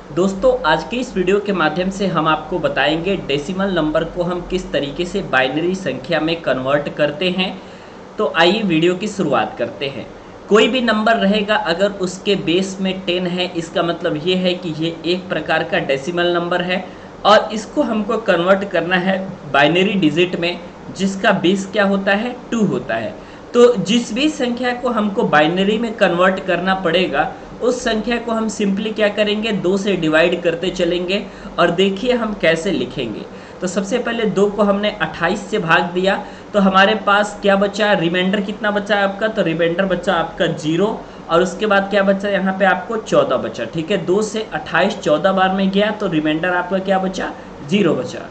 दोस्तों आज के इस वीडियो के माध्यम से हम आपको बताएंगे डेसिमल नंबर को हम किस तरीके से बाइनरी संख्या में कन्वर्ट करते हैं। तो आइए वीडियो की शुरुआत करते हैं। कोई भी नंबर रहेगा अगर उसके बेस में 10 है, इसका मतलब ये है कि ये एक प्रकार का डेसिमल नंबर है और इसको हमको कन्वर्ट करना है बाइनरी डिजिट में, जिसका बेस क्या होता है, 2 होता है। तो जिस भी संख्या को हमको बाइनरी में कन्वर्ट करना पड़ेगा उस संख्या को हम सिंपली क्या करेंगे, 2 से डिवाइड करते चलेंगे और देखिए हम कैसे लिखेंगे। तो सबसे पहले 2 को हमने 28 से भाग दिया तो हमारे पास क्या बचा, रिमाइंडर कितना बचा आपका, तो रिमाइंडर बचा आपका 0 और उसके बाद क्या बचा यहाँ पे आपको 14 बचा। ठीक है, 2 से 28 14 बार में गया तो रिमाइंडर आपका क्या बचा, 0 बचा।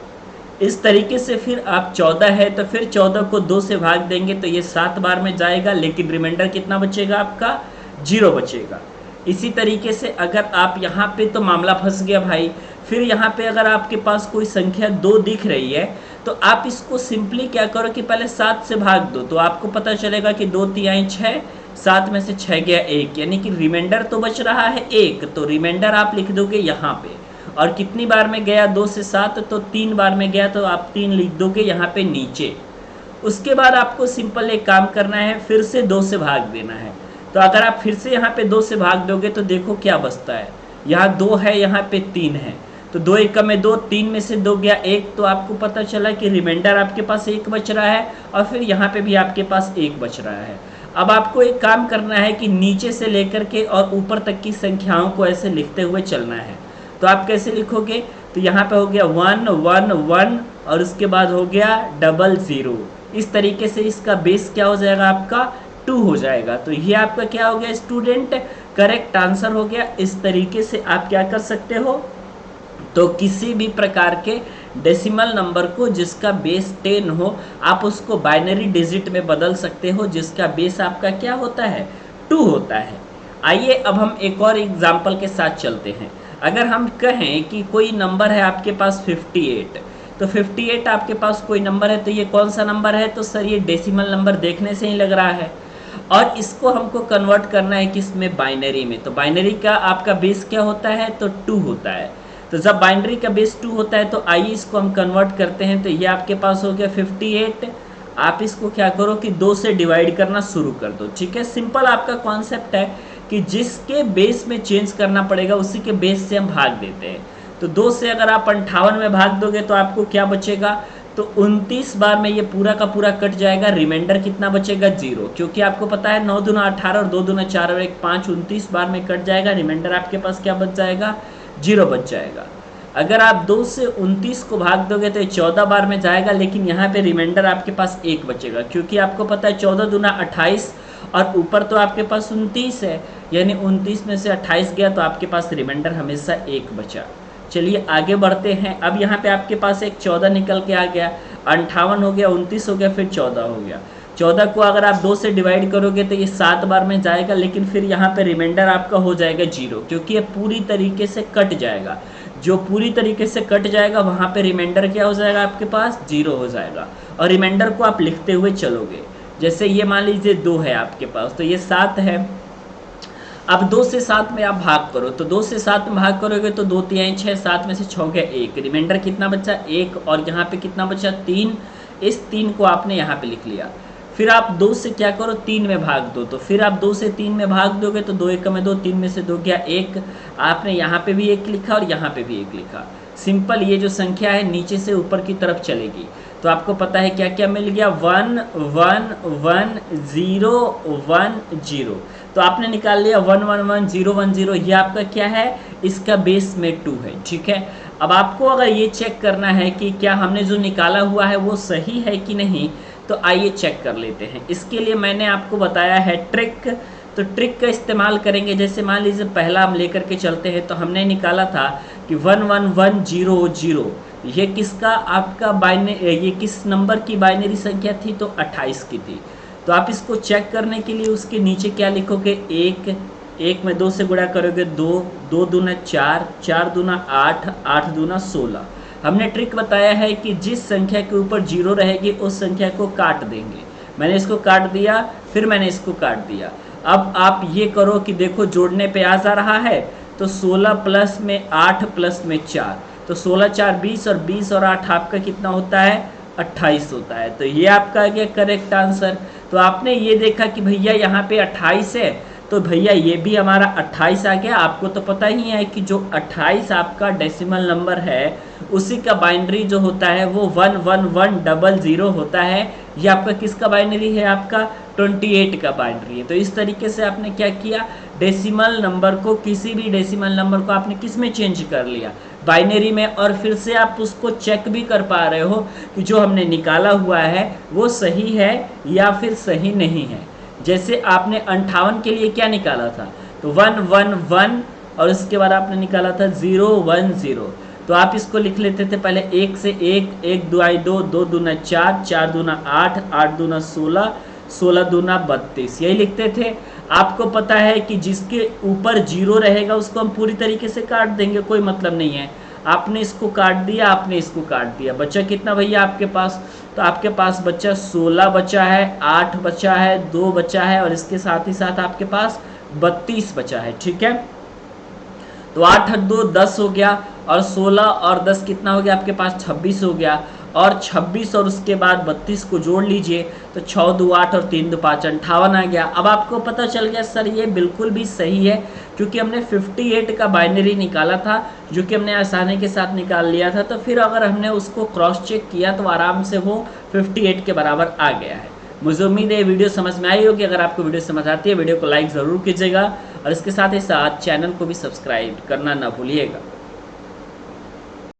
इस तरीके से फिर आप 14 है तो फिर 14 को 2 से भाग देंगे तो ये 7 बार में जाएगा, लेकिन रिमाइंडर कितना बचेगा आपका, 0 बचेगा। इसी तरीके से अगर आप यहाँ पे, तो मामला फंस गया भाई। फिर यहाँ पे अगर आपके पास कोई संख्या 2 दिख रही है तो आप इसको सिंपली क्या करो कि पहले 7 से भाग दो, तो आपको पता चलेगा कि 2 तिहाई 6, 7 में से 6 गया 1, यानी कि रिमाइंडर तो बच रहा है 1, तो रिमाइंडर आप लिख दोगे यहाँ पे। और कितनी बार में गया, 2 से 7, तो 3 बार में गया तो आप 3 लिख दोगे यहाँ पे नीचे। उसके बाद आपको सिंपल एक काम करना है, फिर से 2 से भाग देना है। तो अगर आप फिर से यहाँ पे 2 से भाग दोगे तो देखो क्या बचता है, यहाँ 2 है, यहाँ पे 3 है, तो 2 1 में 2, 3 में से 2 गया 1, तो आपको पता चला कि रिमाइंडर आपके पास 1 बच रहा है और फिर यहाँ पे भी आपके पास 1 बच रहा है। अब आपको एक काम करना है कि नीचे से लेकर के और ऊपर तक की संख्याओं को ऐसे लिखते हुए चलना है। तो आप कैसे लिखोगे, तो यहाँ पे हो गया 1 1 1 और उसके बाद हो गया 00। इस तरीके से इसका बेस क्या हो जाएगा आपका, 2 हो जाएगा। तो ये आपका क्या हो गया स्टूडेंट, करेक्ट आंसर हो गया। इस तरीके से आप क्या कर सकते हो, तो किसी भी प्रकार के डेसिमल नंबर को जिसका बेस 10 हो आप उसको बाइनरी डिजिट में बदल सकते हो, जिसका बेस आपका क्या होता है, 2 होता है। आइए अब हम एक और एग्जाम्पल के साथ चलते हैं। अगर हम कहें कि कोई नंबर है आपके पास 58, तो 58 आपके पास कोई नंबर है, तो ये कौन सा नंबर है, तो सर ये डेसिमल नंबर देखने से ही लग रहा है और इसको हमको कन्वर्ट करना है किसमें, बाइनरी में। तो बाइनरी का आपका बेस क्या होता है, तो 2 होता है। तो जब बाइनरी का बेस 2 होता है तो आइए इसको हम कन्वर्ट करते हैं। तो ये आपके पास हो गया 58, आप इसको क्या करो कि 2 से डिवाइड करना शुरू कर दो। ठीक है, सिंपल आपका कॉन्सेप्ट है कि जिसके बेस में चेंज करना पड़ेगा उसी के बेस से हम भाग देते हैं। तो 2 से अगर आप 58 में भाग दोगे तो आपको क्या बचेगा, तो 29 बार में ये पूरा का पूरा कट जाएगा, रिमाइंडर कितना बचेगा, 0, क्योंकि आपको पता है 9 दूना 18 और 2 दूना 4 और 1 5, 29 बार में कट जाएगा, रिमाइंडर आपके पास क्या बच जाएगा, 0 बच जाएगा। अगर आप 2 से 29 को भाग दोगे तो ये 14 बार में जाएगा, लेकिन यहाँ पे रिमाइंडर आपके पास 1 बचेगा, क्योंकि आपको पता है 14 दूना 28 और ऊपर तो आपके पास 29 है, यानी 29 में से 28 गया तो आपके पास रिमाइंडर हमेशा 1 बचा। चलिए आगे बढ़ते हैं। अब यहाँ पे आपके पास एक 14 निकल के आ गया, 58 हो गया, 29 हो गया, फिर 14 हो गया। 14 को अगर आप 2 से डिवाइड करोगे तो ये 7 बार में जाएगा, लेकिन फिर यहाँ पे रिमाइंडर आपका हो जाएगा 0, क्योंकि ये पूरी तरीके से कट जाएगा। जो पूरी तरीके से कट जाएगा वहाँ पे रिमाइंडर क्या हो जाएगा आपके पास, 0 हो जाएगा। और रिमाइंडर को आप लिखते हुए चलोगे, जैसे ये मान लीजिए 2 है आपके पास, तो ये 7 है। अब 2 से 7 में आप भाग करो, तो 2 से 7 में भाग करोगे तो 2 तिहाई 6, 7 में से 6 गया 1, रिमाइंडर कितना बचा, 1, और यहाँ पे कितना बचा, 3। इस 3 को आपने यहाँ पे लिख लिया। फिर आप 2 से क्या करो, 3 में भाग दो, तो फिर आप 2 से 3 में भाग दोगे तो 2 1 में 2, 3 में से 2 गया 1, आपने यहाँ पे भी 1 लिखा और यहाँ पे भी 1 लिखा। सिंपल, ये जो संख्या है नीचे से ऊपर की तरफ चलेगी। तो आपको पता है क्या क्या मिल गया, 1 1 1 0 1 0, तो आपने निकाल लिया 1 1 1 0 1 0, ये आपका क्या है, इसका बेस में 2 है। ठीक है, अब आपको अगर ये चेक करना है कि क्या हमने जो निकाला हुआ है वो सही है कि नहीं, तो आइए चेक कर लेते हैं। इसके लिए मैंने आपको बताया है ट्रिक, तो ट्रिक का इस्तेमाल करेंगे। जैसे मान लीजिए पहला हम लेकर के चलते हैं, तो हमने निकाला था कि 1 1 1 0 0, ये किसका आपका ये किस नंबर की बाइनरी संख्या थी, तो 28 की थी। तो आप इसको चेक करने के लिए उसके नीचे क्या लिखोगे, 1 1 में 2 से गुणा करोगे 2 2 दूना 4 4 दूना 8 8 दूना 16। हमने ट्रिक बताया है कि जिस संख्या के ऊपर 0 रहेगी उस संख्या को काट देंगे। मैंने इसको काट दिया, फिर मैंने इसको काट दिया। अब आप ये करो कि देखो जोड़ने पे आ जा रहा है, तो 16 प्लस में 8 प्लस में 4, तो 16 4 20 और 20 और 8 आपका कितना होता है 28 होता है। तो ये आपका आ गया करेक्ट आंसर। तो आपने ये देखा कि भैया यहाँ पे 28 है, तो भैया ये भी हमारा 28 आ गया। आपको तो पता ही है कि जो 28 आपका डेसिमल नंबर है उसी का बाइनरी जो होता है वो 11100 होता है। ये आपका किसका बाइनरी है, आपका 28 का बाइनरी है। तो इस तरीके से आपने क्या किया, डेसिमल नंबर को, किसी भी डेसिमल नंबर को आपने किस में चेंज कर लिया, बाइनरी में, और फिर से आप उसको चेक भी कर पा रहे हो कि जो हमने निकाला हुआ है वो सही है या फिर सही नहीं है। जैसे आपने 58 के लिए क्या निकाला था, तो 111 और उसके बाद आपने निकाला था 010। तो आप इसको लिख लेते थे पहले 1 से 1, 1 2 2, 2 दूना 4, 4 दूना 8, 8 दूना 16, 16 दूना 32, यही लिखते थे। आपको पता है कि जिसके ऊपर 0 रहेगा उसको हम पूरी तरीके से काट देंगे, कोई मतलब नहीं है। आपने इसको काट दिया, आपने इसको काट दिया, बचा कितना भैया आपके पास, तो आपके पास बचा 16 बचा है, 8 बचा है, 2 बचा है और इसके साथ ही साथ आपके पास 32 बचा है। ठीक है, तो 8 और 2 10 हो गया, और 16 और 10 कितना हो गया आपके पास 26 हो गया, और 26 और उसके बाद 32 को जोड़ लीजिए तो 6 2 8 और 3 2 5 58 आ गया। अब आपको पता चल गया सर ये बिल्कुल भी सही है, क्योंकि हमने 58 का बाइनरी निकाला था जो कि हमने आसानी के साथ निकाल लिया था। तो फिर अगर हमने उसको क्रॉस चेक किया तो आराम से वो 58 के बराबर आ गया है। मुझे उम्मीद है वीडियो समझ में आई होगी। अगर आपको वीडियो समझ आती है वीडियो को लाइक ज़रूर कीजिएगा और इसके साथ ही साथ चैनल को भी सब्सक्राइब करना ना भूलिएगा।